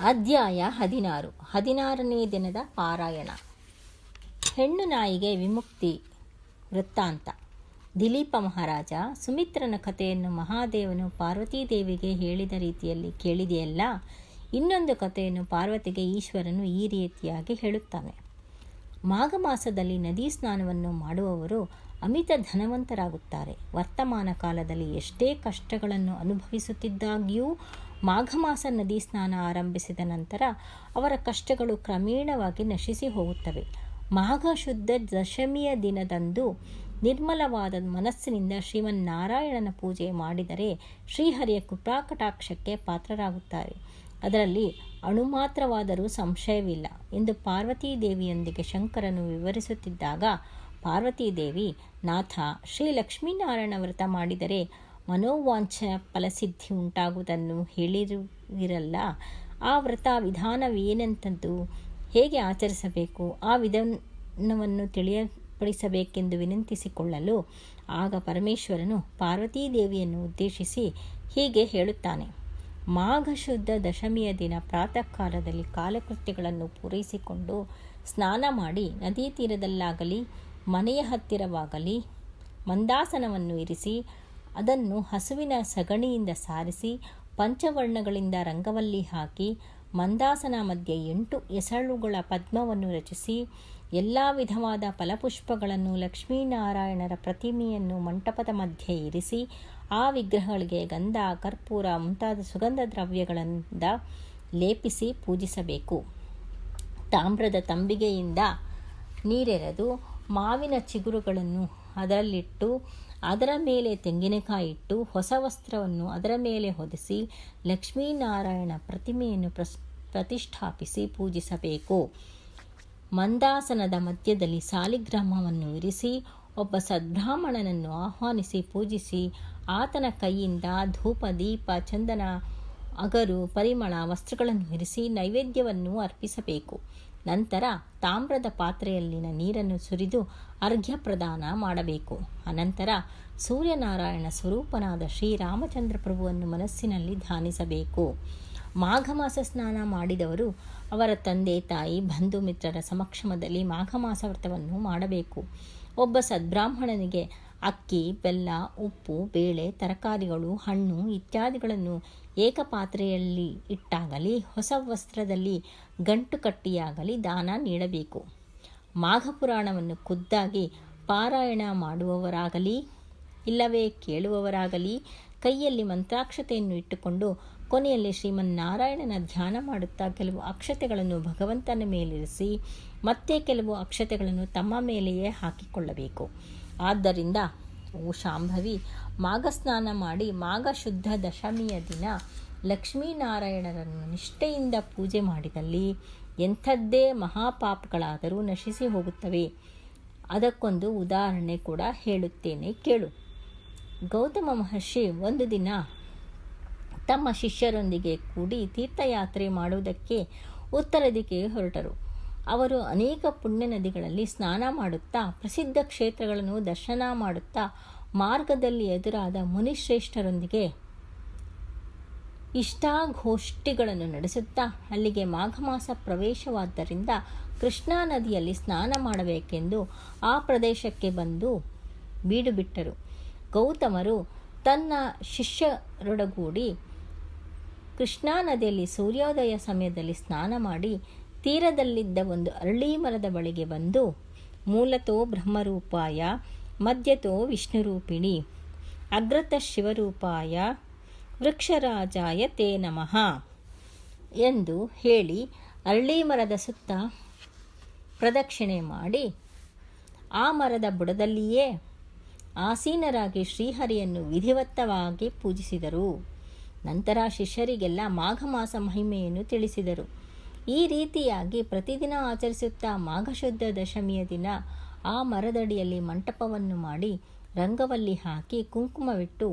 ಅಧ್ಯಾಯ 16ನೇ ದಿನದ ಪಾರಾಯಣ. ಹೆಣ್ಣು ನಾಯಿಗೆ ವಿಮುಕ್ತಿ ವೃತ್ತಾಂತ. ದಿಲೀಪ ಮಹಾರಾಜ, ಸುಮಿತ್ರನ ಕಥೆಯನ್ನು ಮಹಾದೇವನು ಪಾರ್ವತೀದೇವಿಗೆ ಹೇಳಿದ ರೀತಿಯಲ್ಲಿ ಕೇಳಿದೆಯಲ್ಲ. ಇನ್ನೊಂದು ಕಥೆಯನ್ನು ಪಾರ್ವತಿಗೆ ಈಶ್ವರನು ಈ ರೀತಿಯಾಗಿ ಹೇಳುತ್ತಾನೆ. ಮಾಘ ಮಾಸದಲ್ಲಿ ನದಿ ಸ್ನಾನವನ್ನು ಮಾಡುವವರು ಅಮಿತ ಧನವಂತರಾಗುತ್ತಾರೆ. ವರ್ತಮಾನ ಕಾಲದಲ್ಲಿ ಎಷ್ಟೇ ಕಷ್ಟಗಳನ್ನು ಅನುಭವಿಸುತ್ತಿದ್ದಾಗ್ಯೂ ಮಾಘ ಮಾಸ ನದಿ ಸ್ನಾನ ಆರಂಭಿಸಿದ ನಂತರ ಅವರ ಕಷ್ಟಗಳು ಕ್ರಮೇಣವಾಗಿ ನಶಿಸಿ ಹೋಗುತ್ತವೆ. ಮಾಘ ಶುದ್ಧ ದಶಮಿಯ ದಿನದಂದು ನಿರ್ಮಲವಾದ ಮನಸ್ಸಿನಿಂದ ಶ್ರೀಮನ್ನಾರಾಯಣನ ಪೂಜೆ ಮಾಡಿದರೆ ಶ್ರೀಹರಿಯ ಕೃಪಾಕಟಾಕ್ಷಕ್ಕೆ ಪಾತ್ರರಾಗುತ್ತಾರೆ. ಅದರಲ್ಲಿ ಅಣುಮಾತ್ರವಾದರೂ ಸಂಶಯವಿಲ್ಲ ಎಂದು ಪಾರ್ವತೀದೇವಿಯೊಂದಿಗೆ ಶಂಕರನು ವಿವರಿಸುತ್ತಿದ್ದಾಗ, ಪಾರ್ವತೀದೇವಿ, ನಾಥ, ಶ್ರೀ ಲಕ್ಷ್ಮೀನಾರಾಯಣ ವ್ರತ ಮಾಡಿದರೆ ಮನೋವಾಂಛ ಫಲಸಿದ್ಧಿ ಉಂಟಾಗುವುದನ್ನು ಹೇಳಿರುವಿರಲ್ಲ. ಆ ವ್ರತ ವಿಧಾನವೇನೆಂಥದ್ದು, ಹೇಗೆ ಆಚರಿಸಬೇಕು, ಆ ವಿಧಾನವನ್ನು ತಿಳಿಯಪಡಿಸಬೇಕೆಂದು ವಿನಂತಿಸಿಕೊಳ್ಳಲು ಆಗ ಪರಮೇಶ್ವರನು ಪಾರ್ವತೀದೇವಿಯನ್ನು ಉದ್ದೇಶಿಸಿ ಹೀಗೆ ಹೇಳುತ್ತಾನೆ. ಮಾಘ ಶುದ್ಧ ದಶಮಿಯ ದಿನ ಪ್ರಾತಃ ಕಾಲದಲ್ಲಿ ಕಾಲಕೃತ್ಯಗಳನ್ನು ಪೂರೈಸಿಕೊಂಡು ಸ್ನಾನ ಮಾಡಿ ನದಿ ತೀರದಲ್ಲಾಗಲಿ ಮನೆಯ ಹತ್ತಿರವಾಗಲಿ ಮಂದಾಸನವನ್ನು ಇರಿಸಿ ಅದನ್ನು ಹಸುವಿನ ಸಗಣಿಯಿಂದ ಸಾರಿಸಿ ಪಂಚವರ್ಣಗಳಿಂದ ರಂಗವಲ್ಲಿ ಹಾಕಿ ಮಂದಾಸನ ಮಧ್ಯೆ 8 ಎಸಳುಗಳ ಪದ್ಮವನ್ನು ರಚಿಸಿ ಎಲ್ಲ ವಿಧವಾದ ಫಲಪುಷ್ಪಗಳನ್ನು ಲಕ್ಷ್ಮೀನಾರಾಯಣರ ಪ್ರತಿಮೆಯನ್ನು ಮಂಟಪದ ಮಧ್ಯೆ ಇರಿಸಿ ಆ ವಿಗ್ರಹಗಳಿಗೆ ಗಂಧ, ಕರ್ಪೂರ ಮುಂತಾದ ಸುಗಂಧ ದ್ರವ್ಯಗಳಿಂದ ಲೇಪಿಸಿ ಪೂಜಿಸಬೇಕು. ತಾಮ್ರದ ತಂಬಿಗೆಯಿಂದ ನೀರೆರೆದು ಮಾವಿನ ಚಿಗುರುಗಳನ್ನು ಅದರಲ್ಲಿಟ್ಟು ಅದರ ಮೇಲೆ ತೆಂಗಿನಕಾಯಿ ಇಟ್ಟು ಹೊಸ ವಸ್ತ್ರವನ್ನು ಅದರ ಮೇಲೆ ಹೊದಿಸಿ ಲಕ್ಷ್ಮೀನಾರಾಯಣ ಪ್ರತಿಮೆಯನ್ನು ಪ್ರತಿಷ್ಠಾಪಿಸಿ ಪೂಜಿಸಬೇಕು. ಮಂದಾಸನದ ಮಧ್ಯದಲ್ಲಿ ಸಾಲಿಗ್ರಾಮವನ್ನು ಇರಿಸಿ ಒಬ್ಬ ಸದ್ಬ್ರಾಹ್ಮಣನನ್ನು ಆಹ್ವಾನಿಸಿ ಪೂಜಿಸಿ ಆತನ ಕೈಯಿಂದ ಧೂಪ, ದೀಪ, ಚಂದನ, ಅಗರು, ಪರಿಮಳ ವಸ್ತ್ರಗಳನ್ನು ಇರಿಸಿ ನೈವೇದ್ಯವನ್ನು ಅರ್ಪಿಸಬೇಕು. ನಂತರ ತಾಮ್ರದ ಪಾತ್ರೆಯಲ್ಲಿನ ನೀರನ್ನು ಸುರಿದು ಅರ್ಘ್ಯ ಪ್ರದಾನ ಮಾಡಬೇಕು. ಅನಂತರ ಸೂರ್ಯನಾರಾಯಣ ಸ್ವರೂಪನಾದ ಶ್ರೀರಾಮಚಂದ್ರ ಪ್ರಭುವನ್ನು ಮನಸ್ಸಿನಲ್ಲಿ ಧ್ಯಾನಿಸಬೇಕು. ಮಾಘ ಮಾಸ ಸ್ನಾನ ಮಾಡಿದವರು ಅವರ ತಂದೆ, ತಾಯಿ, ಬಂಧು ಮಿತ್ರರ ಸಮಕ್ಷಮದಲ್ಲಿ ಮಾಘ ಮಾಸ ವ್ರತವನ್ನು ಮಾಡಬೇಕು. ಒಬ್ಬ ಸದ್ಬ್ರಾಹ್ಮಣನಿಗೆ ಅಕ್ಕಿ, ಬೆಲ್ಲ, ಉಪ್ಪು, ಬೇಳೆ, ತರಕಾರಿಗಳು, ಹಣ್ಣು ಇತ್ಯಾದಿಗಳನ್ನು ಏಕಪಾತ್ರೆಯಲ್ಲಿ ಇಟ್ಟಾಗಲಿ ಹೊಸ ವಸ್ತ್ರದಲ್ಲಿ ಗಂಟು ಕಟ್ಟಿಯಾಗಲಿ ದಾನ ನೀಡಬೇಕು. ಮಾಘ ಪುರಾಣವನ್ನು ಖುದ್ದಾಗಿ ಪಾರಾಯಣ ಮಾಡುವವರಾಗಲಿ ಇಲ್ಲವೇ ಕೇಳುವವರಾಗಲಿ ಕೈಯಲ್ಲಿ ಮಂತ್ರಾಕ್ಷತೆಯನ್ನು ಇಟ್ಟುಕೊಂಡು ಕೊನೆಯಲ್ಲಿ ಶ್ರೀಮನ್ನಾರಾಯಣನ ಧ್ಯಾನ ಮಾಡುತ್ತಾ ಕೆಲವು ಅಕ್ಷತೆಗಳನ್ನು ಭಗವಂತನ ಮೇಲಿರಿಸಿ ಮತ್ತೆ ಕೆಲವು ಅಕ್ಷತೆಗಳನ್ನು ತಮ್ಮ ಮೇಲೆಯೇ ಹಾಕಿಕೊಳ್ಳಬೇಕು. ಆದ್ದರಿಂದ ಓ ಶಾಂಭವಿ, ಮಾಘ ಸ್ನಾನ ಮಾಡಿ ಮಾಘ ಶುದ್ಧ ದಶಮಿಯ ದಿನ ಲಕ್ಷ್ಮೀನಾರಾಯಣರನ್ನು ನಿಷ್ಠೆಯಿಂದ ಪೂಜೆ ಮಾಡಿದಲ್ಲಿ ಎಂಥದ್ದೇ ಮಹಾಪಾಪಗಳಾದರೂ ನಶಿಸಿ ಹೋಗುತ್ತವೆ. ಅದಕ್ಕೊಂದು ಉದಾಹರಣೆ ಕೂಡ ಹೇಳುತ್ತೇನೆ ಕೇಳು. ಗೌತಮ ಮಹರ್ಷಿ ಒಂದು ದಿನ ತಮ್ಮ ಶಿಷ್ಯರೊಂದಿಗೆ ಕೂಡಿ ತೀರ್ಥಯಾತ್ರೆ ಮಾಡುವುದಕ್ಕೆ ಉತ್ತರ ದಿಕ್ಕಿಗೆ ಹೊರಟರು. ಅವರು ಅನೇಕ ಪುಣ್ಯ ನದಿಗಳಲ್ಲಿ ಸ್ನಾನ ಮಾಡುತ್ತಾ ಪ್ರಸಿದ್ಧ ಕ್ಷೇತ್ರಗಳನ್ನು ದರ್ಶನ ಮಾಡುತ್ತಾ ಮಾರ್ಗದಲ್ಲಿ ಎದುರಾದ ಮುನಿಶ್ರೇಷ್ಠರೊಂದಿಗೆ ಇಷ್ಟಾಗೋಷ್ಠಿಗಳನ್ನು ನಡೆಸುತ್ತಾ ಅಲ್ಲಿಗೆ ಮಾಘ ಮಾಸ ಪ್ರವೇಶವಾದ್ದರಿಂದ ಕೃಷ್ಣಾ ನದಿಯಲ್ಲಿ ಸ್ನಾನ ಮಾಡಬೇಕೆಂದು ಆ ಪ್ರದೇಶಕ್ಕೆ ಬಂದು ಬೀಡು ಬಿಟ್ಟರು. ಗೌತಮರು ತನ್ನ ಶಿಷ್ಯರೊಡಗೂಡಿ ಕೃಷ್ಣಾ ನದಿಯಲ್ಲಿ ಸೂರ್ಯೋದಯ ಸಮಯದಲ್ಲಿ ಸ್ನಾನ ಮಾಡಿ ತೀರದಲ್ಲಿದ್ದ ಒಂದು ಅರಳಿ ಮರದ ಬಳಿಗೆ ಬಂದು, ಮೂಲತೋ ಬ್ರಹ್ಮರೂಪಾಯ ಮಧ್ಯತೋ ವಿಷ್ಣುರೂಪಿಣಿ ಅಗ್ರತಃ ಶಿವರೂಪಾಯ ವೃಕ್ಷರಾಜಾಯ ತೇ ನಮಃ ಎಂದು ಹೇಳಿ ಅರಳಿ ಮರದ ಸುತ್ತ ಪ್ರದಕ್ಷಿಣೆ ಮಾಡಿ ಆ ಮರದ ಬುಡದಲ್ಲಿಯೇ ಆಸೀನರಾಗಿ ಶ್ರೀಹರಿಯನ್ನು ವಿಧಿವತ್ತವಾಗಿ ಪೂಜಿಸಿದರು. ನಂತರ ಶಿಷ್ಯರಿಗೆಲ್ಲ ಮಾಘ ಮಾಸ ಮಹಿಮೆಯನ್ನು ತಿಳಿಸಿದರು. ಈ ರೀತಿಯಾಗಿ ಪ್ರತಿದಿನ ಆಚರಿಸುತ್ತಾ ಮಾಘ ಶುದ್ಧ ದಶಮಿಯ ದಿನ ಆ ಮರದಡಿಯಲ್ಲಿ ಮಂಟಪವನ್ನು ಮಾಡಿ ರಂಗವಲ್ಲಿ ಹಾಕಿ ಕುಂಕುಮವಿಟ್ಟು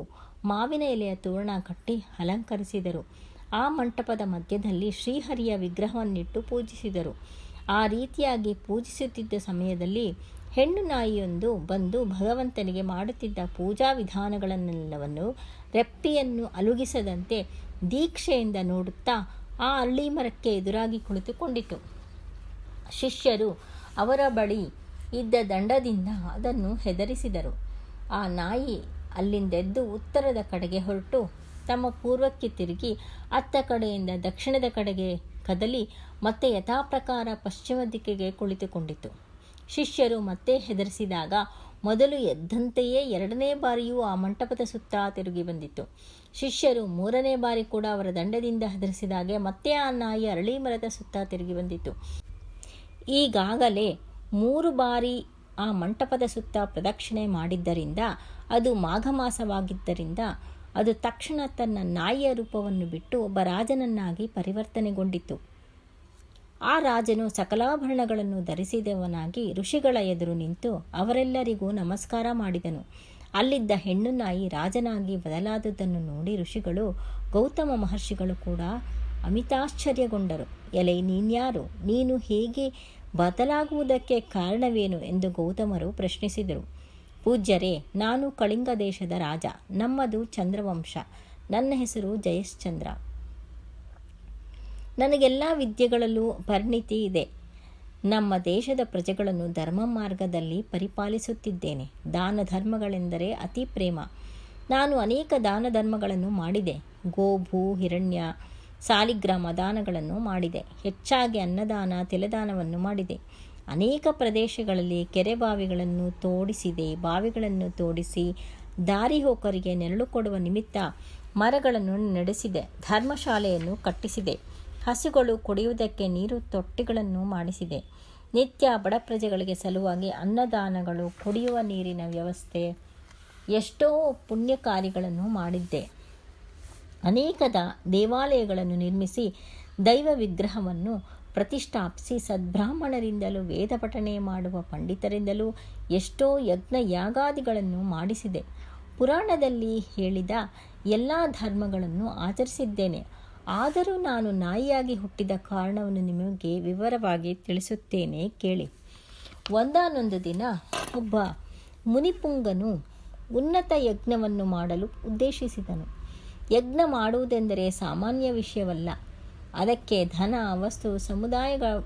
ಮಾವಿನ ಎಲೆಯ ತೋರಣ ಕಟ್ಟಿ ಅಲಂಕರಿಸಿದರು. ಆ ಮಂಟಪದ ಮಧ್ಯದಲ್ಲಿ ಶ್ರೀಹರಿಯ ವಿಗ್ರಹವನ್ನಿಟ್ಟು ಪೂಜಿಸಿದರು. ಆ ರೀತಿಯಾಗಿ ಪೂಜಿಸುತ್ತಿದ್ದ ಸಮಯದಲ್ಲಿ ಹೆಣ್ಣು ನಾಯಿಯೊಂದು ಬಂದು ಭಗವಂತನಿಗೆ ಮಾಡುತ್ತಿದ್ದ ಪೂಜಾ ವಿಧಾನಗಳನ್ನೆಲ್ಲವನ್ನು ರೆಪ್ಪೆಯನ್ನು ಅಲುಗಿಸದಂತೆ ದೀಕ್ಷೆಯಿಂದ ನೋಡುತ್ತಾ ಆ ಅರಳಿ ಮರಕ್ಕೆ ಎದುರಾಗಿ ಕುಳಿತುಕೊಂಡಿತು. ಶಿಷ್ಯರು ಅವರ ಬಳಿ ಇದ್ದ ದಂಡದಿಂದ ಅದನ್ನು ಹೆದರಿಸಿದರು. ಆ ನಾಯಿ ಅಲ್ಲಿಂದೆದ್ದು ಉತ್ತರದ ಕಡೆಗೆ ಹೊರಟು ತಮ್ಮ ಪೂರ್ವಕ್ಕೆ ತಿರುಗಿ ಅತ್ತ ಕಡೆಯಿಂದ ದಕ್ಷಿಣದ ಕಡೆಗೆ ಕದಲಿ ಮತ್ತೆ ಯಥಾಪ್ರಕಾರ ಪಶ್ಚಿಮ ದಿಕ್ಕಿಗೆ ಕುಳಿತುಕೊಂಡಿತು. ಶಿಷ್ಯರು ಮತ್ತೆ ಹೆದರಿಸಿದಾಗ ಮೊದಲು ಎದ್ದಂತೆಯೇ ಎರಡನೇ ಬಾರಿಯೂ ಆ ಮಂಟಪದ ಸುತ್ತ ತಿರುಗಿ ಬಂದಿತು. ಶಿಷ್ಯರು ಮೂರನೇ ಬಾರಿ ಕೂಡ ಅವರ ದಂಡದಿಂದ ಹೆದರಿಸಿದಾಗೆ ಮತ್ತೆ ಆ ನಾಯಿ ಅರಳಿ ಮರದ ಸುತ್ತ ತಿರುಗಿ ಬಂದಿತು. ಈಗಾಗಲೇ 3 ಬಾರಿ ಆ ಮಂಟಪದ ಸುತ್ತ ಪ್ರದಕ್ಷಿಣೆ ಮಾಡಿದ್ದರಿಂದ, ಅದು ಮಾಘ ಮಾಸವಾಗಿದ್ದರಿಂದ ಅದು ತಕ್ಷಣ ತನ್ನ ನಾಯಿಯ ರೂಪವನ್ನು ಬಿಟ್ಟು ಒಬ್ಬ ರಾಜನನ್ನಾಗಿ ಪರಿವರ್ತನೆಗೊಂಡಿತು. ಆ ರಾಜನು ಸಕಲಾಭರಣಗಳನ್ನು ಧರಿಸಿದವನಾಗಿ ಋಷಿಗಳ ಎದುರು ನಿಂತು ಅವರೆಲ್ಲರಿಗೂ ನಮಸ್ಕಾರ ಮಾಡಿದನು. ಅಲ್ಲಿದ್ದ ಹೆಣ್ಣು ನಾಯಿ ರಾಜನಾಗಿ ಬದಲಾದುದನ್ನು ನೋಡಿ ಋಷಿಗಳು, ಗೌತಮ ಮಹರ್ಷಿಗಳು ಕೂಡ ಅಮಿತಾಶ್ಚರ್ಯಗೊಂಡರು. ಎಲೆ, ನೀನ್ಯಾರು? ನೀನು ಹೇಗೆ ಬದಲಾಗುವುದಕ್ಕೆ ಕಾರಣವೇನು ಎಂದು ಗೌತಮರು ಪ್ರಶ್ನಿಸಿದರು. ಪೂಜ್ಯರೇ, ನಾನು ಕಳಿಂಗ ದೇಶದ ರಾಜ. ನಮ್ಮದು ಚಂದ್ರವಂಶ. ನನ್ನ ಹೆಸರು ಜಯಶ್ಚಂದ್ರ. ನನಗೆಲ್ಲ ವಿದ್ಯೆಗಳಲ್ಲೂ ಪರಿಣಿತಿ ಇದೆ. ನಮ್ಮ ದೇಶದ ಪ್ರಜೆಗಳನ್ನು ಧರ್ಮ ಮಾರ್ಗದಲ್ಲಿ ಪರಿಪಾಲಿಸುತ್ತಿದ್ದೇನೆ. ದಾನ ಧರ್ಮಗಳೆಂದರೆ ಅತಿ ಪ್ರೇಮ. ನಾನು ಅನೇಕ ದಾನ ಧರ್ಮಗಳನ್ನು ಮಾಡಿದೆ. ಗೋಭೂ ಹಿರಣ್ಯ ಸಾಲಿಗ್ರಾಮ ದಾನಗಳನ್ನು ಮಾಡಿದೆ. ಹೆಚ್ಚಾಗಿ ಅನ್ನದಾನ ತಿಲದಾನವನ್ನು ಮಾಡಿದೆ. ಅನೇಕ ಪ್ರದೇಶಗಳಲ್ಲಿ ಕೆರೆ ಬಾವಿಗಳನ್ನು ತೋಡಿಸಿದೆ. ಬಾವಿಗಳನ್ನು ತೋಡಿಸಿ ದಾರಿಹೋಕರಿಗೆ ನೆರಳು ಕೊಡುವ ನಿಮಿತ್ತ ಮರಗಳನ್ನು ನಡೆಸಿದೆ. ಧರ್ಮಶಾಲೆಯನ್ನು ಕಟ್ಟಿಸಿದೆ. ಹಸುಗಳು ಕುಡಿಯುವುದಕ್ಕೆ ನೀರು ತೊಟ್ಟಿಗಳನ್ನು ಮಾಡಿಸಿದೆ. ನಿತ್ಯ ಬಡ ಪ್ರಜೆಗಳಿಗೆ ಸಲುವಾಗಿ ಅನ್ನದಾನಗಳು, ಕುಡಿಯುವ ನೀರಿನ ವ್ಯವಸ್ಥೆ, ಎಷ್ಟೋ ಪುಣ್ಯ ಕಾರ್ಯಗಳನ್ನು ಮಾಡಿದ್ದೆ. ಅನೇಕ ದೇವಾಲಯಗಳನ್ನು ನಿರ್ಮಿಸಿ ದೈವ ವಿಗ್ರಹವನ್ನು ಪ್ರತಿಷ್ಠಾಪಿಸಿ ಸದ್ಬ್ರಾಹ್ಮಣರಿಂದಲೂ ವೇದ ಪಠಣೆ ಮಾಡುವ ಪಂಡಿತರಿಂದಲೂ ಎಷ್ಟೋ ಯಜ್ಞ ಯಾಗಾದಿಗಳನ್ನು ಮಾಡಿಸಿದೆ. ಪುರಾಣದಲ್ಲಿ ಹೇಳಿದ ಎಲ್ಲ ಧರ್ಮಗಳನ್ನು ಆಚರಿಸಿದ್ದೇನೆ. ಆದರೂ ನಾನು ನಾಯಿಯಾಗಿ ಹುಟ್ಟಿದ ಕಾರಣವನ್ನು ನಿಮಗೆ ವಿವರವಾಗಿ ತಿಳಿಸುತ್ತೇನೆ, ಕೇಳಿ. ಒಂದಾನೊಂದು ದಿನ ಒಬ್ಬ ಮುನಿಪುಂಗನು ಉನ್ನತ ಯಜ್ಞವನ್ನು ಮಾಡಲು ಉದ್ದೇಶಿಸಿದನು. ಯಜ್ಞ ಮಾಡುವುದೆಂದರೆ ಸಾಮಾನ್ಯ ವಿಷಯವಲ್ಲ. ಅದಕ್ಕೆ ಧನ, ವಸ್ತು, ಸಮುದಾಯಗಳು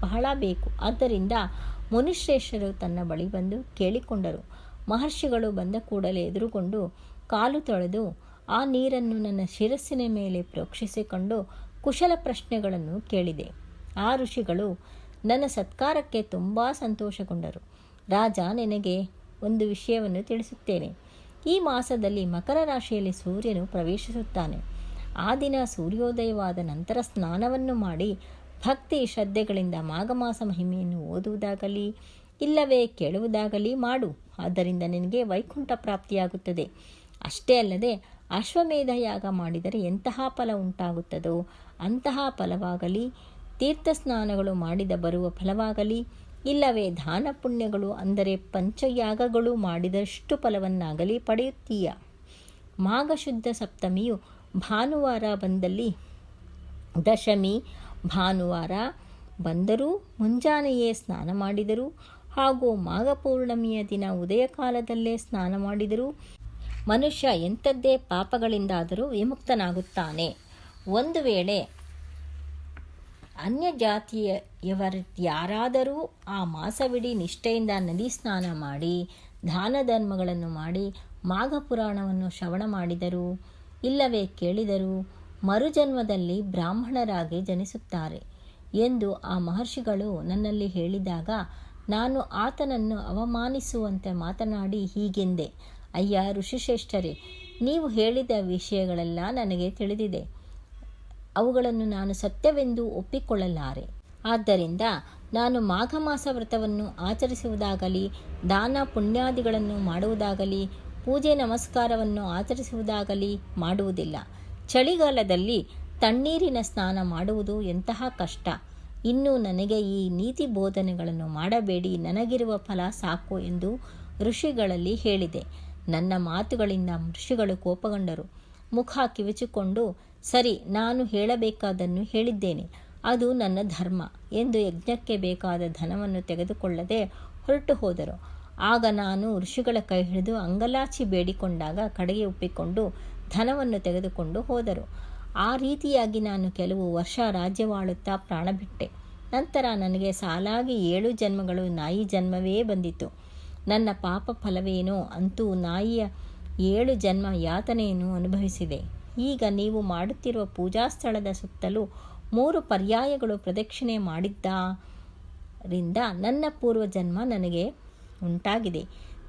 ಬಹಳ ಬೇಕು. ಆದ್ದರಿಂದ ಮುನಿಶ್ರೇಷ್ಠರು ತನ್ನ ಬಳಿ ಬಂದು ಕೇಳಿಕೊಂಡರು. ಮಹರ್ಷಿಗಳು ಬಂದ ಕೂಡಲೇ ಎದುರುಗೊಂಡು ಕಾಲು ತೊಳೆದು ಆ ನೀರನ್ನು ನನ್ನ ಶಿರಸ್ಸಿನ ಮೇಲೆ ಪ್ರೋಕ್ಷಿಸಿಕೊಂಡು ಕುಶಲ ಪ್ರಶ್ನೆಗಳನ್ನು ಕೇಳಿದೆ. ಆ ಋಷಿಗಳು ನನ್ನ ಸತ್ಕಾರಕ್ಕೆ ತುಂಬ ಸಂತೋಷಗೊಂಡರು. ರಾಜ, ನಿನಗೆ ಒಂದು ವಿಷಯವನ್ನು ತಿಳಿಸುತ್ತೇನೆ. ಈ ಮಾಸದಲ್ಲಿ ಮಕರ ರಾಶಿಯಲ್ಲಿ ಸೂರ್ಯನು ಪ್ರವೇಶಿಸುತ್ತಾನೆ. ಆ ದಿನ ಸೂರ್ಯೋದಯವಾದ ನಂತರ ಸ್ನಾನವನ್ನು ಮಾಡಿ ಭಕ್ತಿ ಶ್ರದ್ಧೆಗಳಿಂದ ಮಾಘಮಾಸ ಮಹಿಮೆಯನ್ನು ಓದುವುದಾಗಲಿ ಇಲ್ಲವೇ ಕೇಳುವುದಾಗಲಿ ಮಾಡು. ಆದ್ದರಿಂದ ನಿನಗೆ ವೈಕುಂಠ ಪ್ರಾಪ್ತಿಯಾಗುತ್ತದೆ. ಅಷ್ಟೇ ಅಲ್ಲದೆ ಅಶ್ವಮೇಧ ಯಾಗ ಮಾಡಿದರೆ ಎಂತಹ ಫಲ ಉಂಟಾಗುತ್ತದೋ ಅಂತಹ ಫಲವಾಗಲಿ, ತೀರ್ಥಸ್ನಾನಗಳು ಮಾಡಿದ ಬರುವ ಫಲವಾಗಲಿ, ಇಲ್ಲವೇ ದಾನ ಪುಣ್ಯಗಳು ಅಂದರೆ ಪಂಚಯಾಗಗಳು ಮಾಡಿದಷ್ಟು ಫಲವನ್ನಾಗಲಿ ಪಡೆಯುತ್ತೀಯ. ಮಾಘ ಶುದ್ಧ ಸಪ್ತಮಿಯು ಭಾನುವಾರ ಬಂದಲ್ಲಿ, ದಶಮಿ ಭಾನುವಾರ ಬಂದರೂ ಮುಂಜಾನೆಯೇ ಸ್ನಾನ ಮಾಡಿದರು ಹಾಗೂ ಮಾಘ ಪೌರ್ಣಮಿಯ ದಿನ ಉದಯ ಕಾಲದಲ್ಲೇ ಸ್ನಾನ ಮಾಡಿದರೂ ಮನುಷ್ಯ ಎಂಥದ್ದೇ ಪಾಪಗಳಿಂದಾದರೂ ವಿಮುಕ್ತನಾಗುತ್ತಾನೆ. ಒಂದು ವೇಳೆ ಅನ್ಯ ಜಾತಿಯವರ್ಯಾರಾದರೂ ಆ ಮಾಸವಿಡೀ ನಿಷ್ಠೆಯಿಂದ ನದಿ ಸ್ನಾನ ಮಾಡಿ ದಾನ ಧರ್ಮಗಳನ್ನು ಮಾಡಿ ಮಾಘ ಪುರಾಣವನ್ನು ಶ್ರವಣ ಮಾಡಿದರು ಇಲ್ಲವೇ ಕೇಳಿದರು ಮರುಜನ್ಮದಲ್ಲಿ ಬ್ರಾಹ್ಮಣರಾಗಿ ಜನಿಸುತ್ತಾರೆ ಎಂದು ಆ ಮಹರ್ಷಿಗಳು ನನ್ನಲ್ಲಿ ಹೇಳಿದಾಗ ನಾನು ಆತನನ್ನು ಅವಮಾನಿಸುವಂತೆ ಮಾತನಾಡಿ ಹೀಗೆಂದೆ, ಅಯ್ಯ ಋಷಿಶ್ರೇಷ್ಠರೇ, ನೀವು ಹೇಳಿದ ವಿಷಯಗಳೆಲ್ಲ ನನಗೆ ತಿಳಿದಿದೆ. ಅವುಗಳನ್ನು ನಾನು ಸತ್ಯವೆಂದು ಒಪ್ಪಿಕೊಳ್ಳಲಾರೆ. ಆದ್ದರಿಂದ ನಾನು ಮಾಘ ಮಾಸ ವ್ರತವನ್ನು ಆಚರಿಸುವುದಾಗಲಿ, ದಾನ ಪುಣ್ಯಾದಿಗಳನ್ನು ಮಾಡುವುದಾಗಲಿ, ಪೂಜೆ ನಮಸ್ಕಾರವನ್ನು ಆಚರಿಸುವುದಾಗಲಿ ಮಾಡುವುದಿಲ್ಲ. ಚಳಿಗಾಲದಲ್ಲಿ ತಣ್ಣೀರಿನ ಸ್ನಾನ ಮಾಡುವುದು ಎಂತಹ ಕಷ್ಟ. ಇನ್ನು ನನಗೆ ಈ ನೀತಿ ಬೋಧನೆಗಳನ್ನು ಮಾಡಬೇಡಿ, ನನಗಿರುವ ಫಲ ಸಾಕು ಎಂದು ಋಷಿಗಳಲ್ಲಿ ಹೇಳಿದೆ. ನನ್ನ ಮಾತುಗಳಿಂದ ಋಷಿಗಳು ಕೋಪಗೊಂಡರು. ಮುಖ ಕಿವಿಚಿಕೊಂಡು, ಸರಿ, ನಾನು ಹೇಳಬೇಕಾದನ್ನು ಹೇಳಿದ್ದೇನೆ, ಅದು ನನ್ನ ಧರ್ಮ ಎಂದು ಯಜ್ಞಕ್ಕೆ ಬೇಕಾದ ಧನವನ್ನು ತೆಗೆದುಕೊಳ್ಳದೆ ಹೊರಟು ಹೋದರು. ಆಗ ನಾನು ಋಷಿಗಳ ಕೈ ಹಿಡಿದು ಅಂಗಲಾಚಿ ಬೇಡಿಕೊಂಡಾಗ ಕಡೆಗೆ ಒಪ್ಪಿಕೊಂಡು ಧನವನ್ನು ತೆಗೆದುಕೊಂಡು ಹೋದರು. ಆ ರೀತಿಯಾಗಿ ನಾನು ಕೆಲವು ವರ್ಷ ರಾಜ್ಯವಾಳುತ್ತಾ ಪ್ರಾಣ ಬಿಟ್ಟೆ. ನಂತರ ನನಗೆ ಸಾಲಾಗಿ 7 ಜನ್ಮಗಳು ನಾಯಿ ಜನ್ಮವೇ ಬಂದಿತು. ನನ್ನ ಪಾಪ ಫಲವೇನೋ ಅಂತೂ ನಾಯಿಯ 7 ಜನ್ಮ ಯಾತನೆಯನ್ನು ಅನುಭವಿಸಿದೆ. ಈಗ ನೀವು ಮಾಡುತ್ತಿರುವ ಪೂಜಾ ಸ್ಥಳದ ಸುತ್ತಲೂ 3 ಪರ್ಯಾಯಗಳು ಪ್ರದಕ್ಷಿಣೆ ಮಾಡಿದ್ದರಿಂದ ನನ್ನ ಪೂರ್ವಜನ್ಮ ನನಗೆ ಉಂಟಾಗಿದೆ.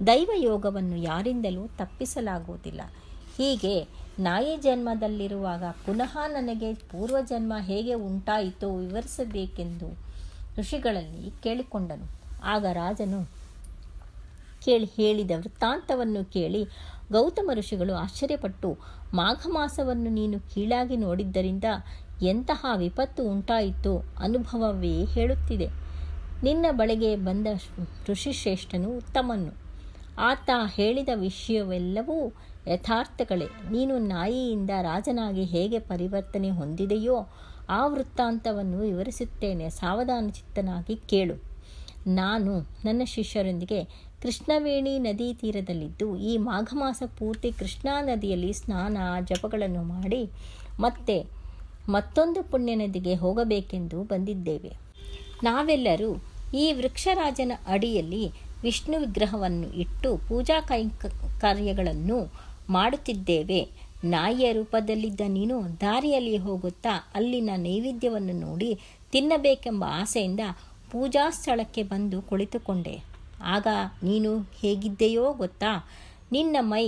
ದೈವಯೋಗವನ್ನು ಯಾರಿಂದಲೂ ತಪ್ಪಿಸಲಾಗುವುದಿಲ್ಲ. ಹೀಗೆ ನಾಯಿ ಜನ್ಮದಲ್ಲಿರುವಾಗ ಪುನಃ ನನಗೆ ಪೂರ್ವಜನ್ಮ ಹೇಗೆ ಉಂಟಾಯಿತೋ ವಿವರಿಸಬೇಕೆಂದು ಋಷಿಗಳಲ್ಲಿ ಕೇಳಿಕೊಂಡನು. ಆಗ ರಾಜನು ಹೇಳಿದ ವೃತ್ತಾಂತವನ್ನು ಕೇಳಿ ಗೌತಮ ಋಷಿಗಳು ಆಶ್ಚರ್ಯಪಟ್ಟು, ಮಾಘ ಮಾಸವನ್ನು ನೀನು ಕೀಳಾಗಿ ನೋಡಿದ್ದರಿಂದ ಎಂತಹ ವಿಪತ್ತು ಉಂಟಾಯಿತೋ ಅನುಭವವೇ ಹೇಳುತ್ತಿದೆ. ನಿನ್ನ ಬಳಿಗೆ ಬಂದ ಋಷಿಶ್ರೇಷ್ಠನು ಉತ್ತಮನು. ಆತ ಹೇಳಿದ ವಿಷಯವೆಲ್ಲವೂ ಯಥಾರ್ಥಗಳೇ. ನೀನು ನಾಯಿಯಿಂದ ರಾಜನಾಗಿ ಹೇಗೆ ಪರಿವರ್ತನೆ ಹೊಂದಿದೆಯೋ ಆ ವೃತ್ತಾಂತವನ್ನು ವಿವರಿಸುತ್ತೇನೆ. ಸಾವಧಾನಚಿತ್ತನಾಗಿ ಕೇಳು. ನಾನು ನನ್ನ ಶಿಷ್ಯರೊಂದಿಗೆ ಕೃಷ್ಣವೇಣಿ ನದಿ ತೀರದಲ್ಲಿದ್ದು ಈ ಮಾಘ ಮಾಸ ಪೂರ್ತಿ ಕೃಷ್ಣಾ ನದಿಯಲ್ಲಿ ಸ್ನಾನ ಜಪಗಳನ್ನು ಮಾಡಿ ಮತ್ತೊಂದು ಪುಣ್ಯ ನದಿಗೆ ಹೋಗಬೇಕೆಂದು ಬಂದಿದ್ದೇವೆ. ನಾವೆಲ್ಲರೂ ಈ ವೃಕ್ಷರಾಜನ ಅಡಿಯಲ್ಲಿ ವಿಷ್ಣು ವಿಗ್ರಹವನ್ನು ಇಟ್ಟು ಪೂಜಾ ಕಾರ್ಯಗಳನ್ನು ಮಾಡುತ್ತಿದ್ದೇವೆ. ನಾಯಿಯ ರೂಪದಲ್ಲಿದ್ದ ನೀನು ದಾರಿಯಲ್ಲಿ ಹೋಗುತ್ತಾ ಅಲ್ಲಿನ ನೈವೇದ್ಯವನ್ನು ನೋಡಿ ತಿನ್ನಬೇಕೆಂಬ ಆಸೆಯಿಂದ ಪೂಜಾ ಸ್ಥಳಕ್ಕೆ ಬಂದು ಕುಳಿತುಕೊಂಡೆ. ಆಗ ನೀನು ಹೇಗಿದ್ದೆಯೋ ಗೊತ್ತಾ? ನಿನ್ನ ಮೈ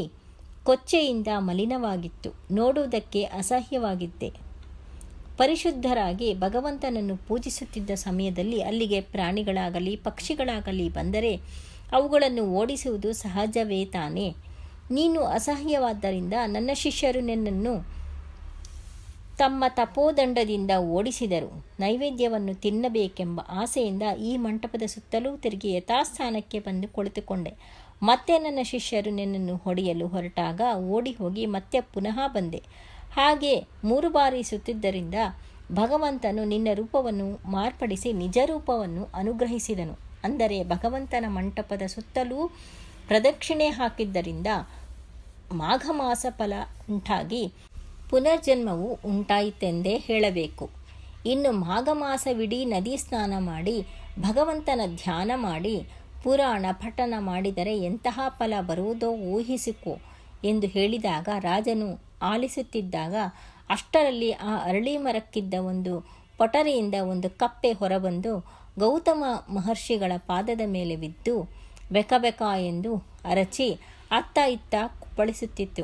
ಕೊಚ್ಚೆಯಿಂದ ಮಲಿನವಾಗಿತ್ತು. ನೋಡುವುದಕ್ಕೆ ಅಸಹ್ಯವಾಗಿದ್ದೆ. ಪರಿಶುದ್ಧರಾಗಿ ಭಗವಂತನನ್ನು ಪೂಜಿಸುತ್ತಿದ್ದ ಸಮಯದಲ್ಲಿ ಅಲ್ಲಿಗೆ ಪ್ರಾಣಿಗಳಾಗಲಿ ಪಕ್ಷಿಗಳಾಗಲಿ ಬಂದರೆ ಅವುಗಳನ್ನು ಓಡಿಸುವುದು ಸಹಜವೇ ತಾನೇ. ನೀನು ಅಸಹ್ಯವಾದ್ದರಿಂದ ನನ್ನ ಶಿಷ್ಯರು ನಿನ್ನನ್ನು ತಮ್ಮ ತಪೋದಂಡದಿಂದ ಓಡಿಸಿದರು. ನೈವೇದ್ಯವನ್ನು ತಿನ್ನಬೇಕೆಂಬ ಆಸೆಯಿಂದ ಈ ಮಂಟಪದ ಸುತ್ತಲೂ ತಿರುಗಿ ಯಥಾಸ್ಥಾನಕ್ಕೆ ಬಂದು ಕುಳಿತುಕೊಂಡೆ. ಮತ್ತೆ ನನ್ನ ಶಿಷ್ಯರು ನಿನ್ನನ್ನು ಹೊಡೆಯಲು ಹೊರಟಾಗ ಓಡಿ ಹೋಗಿ ಮತ್ತೆ ಪುನಃ ಬಂದೆ. ಹಾಗೆ 3 ಬಾರಿ ಸುತ್ತಿದ್ದರಿಂದ ಭಗವಂತನು ನಿನ್ನ ರೂಪವನ್ನು ಮಾರ್ಪಡಿಸಿ ನಿಜ ರೂಪವನ್ನು ಅನುಗ್ರಹಿಸಿದನು. ಅಂದರೆ ಭಗವಂತನ ಮಂಟಪದ ಸುತ್ತಲೂ ಪ್ರದಕ್ಷಿಣೆ ಹಾಕಿದ್ದರಿಂದ ಮಾಘ ಮಾಸ ಫಲ ಉಂಟಾಗಿ ಪುನರ್ಜನ್ಮವು ಉಂಟಾಯಿತೆಂದೇ ಹೇಳಬೇಕು. ಇನ್ನು ಮಾಘ ಮಾಸವಿಡೀ ನದಿ ಸ್ನಾನ ಮಾಡಿ ಭಗವಂತನ ಧ್ಯಾನ ಮಾಡಿ ಪುರಾಣ ಪಠನ ಮಾಡಿದರೆ ಎಂತಹ ಫಲ ಬರುವುದೋ ಊಹಿಸಿಕೊ ಎಂದು ಹೇಳಿದಾಗ ರಾಜನು ಆಲಿಸುತ್ತಿದ್ದಾಗ ಅಷ್ಟರಲ್ಲಿ ಆ ಅರಳಿ ಮರಕ್ಕಿದ್ದ ಒಂದು ಪೊಟರಿಯಿಂದ ಒಂದು ಕಪ್ಪೆ ಹೊರಬಂದು ಗೌತಮ ಮಹರ್ಷಿಗಳ ಪಾದದ ಮೇಲೆ ಬಿದ್ದು ಬೆಕಬೆಕ ಎಂದು ಅರಚಿ ಅತ್ತ ಇತ್ತ ಕುಪ್ಪಳಿಸುತ್ತಿತ್ತು.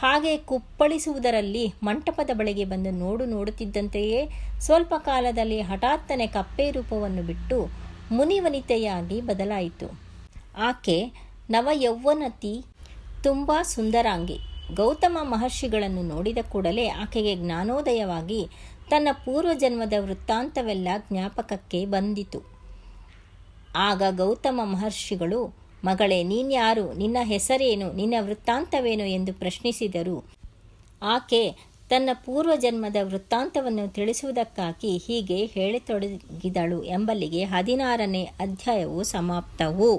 ಹಾಗೆ ಕುಪ್ಪಳಿಸುವುದರಲ್ಲಿ ಮಂಟಪದ ಬಳಿಗೆ ಬಂದು ನೋಡುತ್ತಿದ್ದಂತೆಯೇ ಸ್ವಲ್ಪ ಕಾಲದಲ್ಲಿ ಹಠಾತ್ತನೆ ಕಪ್ಪೆ ರೂಪವನ್ನು ಬಿಟ್ಟು ಮುನಿವನಿತೆಯಾಗಿ ಬದಲಾಯಿತು. ಆಕೆ ನವಯೌವನತಿ, ತುಂಬ ಸುಂದರಾಂಗಿ. ಗೌತಮ ಮಹರ್ಷಿಗಳನ್ನು ನೋಡಿದ ಕೂಡಲೇ ಆಕೆಗೆ ಜ್ಞಾನೋದಯವಾಗಿ ತನ್ನ ಪೂರ್ವಜನ್ಮದ ವೃತ್ತಾಂತವೆಲ್ಲ ಜ್ಞಾಪಕಕ್ಕೆ ಬಂದಿತು. ಆಗ ಗೌತಮ ಮಹರ್ಷಿಗಳು, ಮಗಳೇ, ನೀನ್ಯಾರು? ನಿನ್ನ ಹೆಸರೇನು? ನಿನ್ನ ವೃತ್ತಾಂತವೇನು? ಎಂದು ಪ್ರಶ್ನಿಸಿದರು. ಆಕೆ ತನ್ನ ಪೂರ್ವಜನ್ಮದ ವೃತ್ತಾಂತವನ್ನು ತಿಳಿಸುವುದಕ್ಕಾಗಿ ಹೀಗೆ ಹೇಳತೊಡಗಿದಳು ಎಂಬಲ್ಲಿಗೆ 16ನೇ ಅಧ್ಯಾಯವು ಸಮಾಪ್ತವು.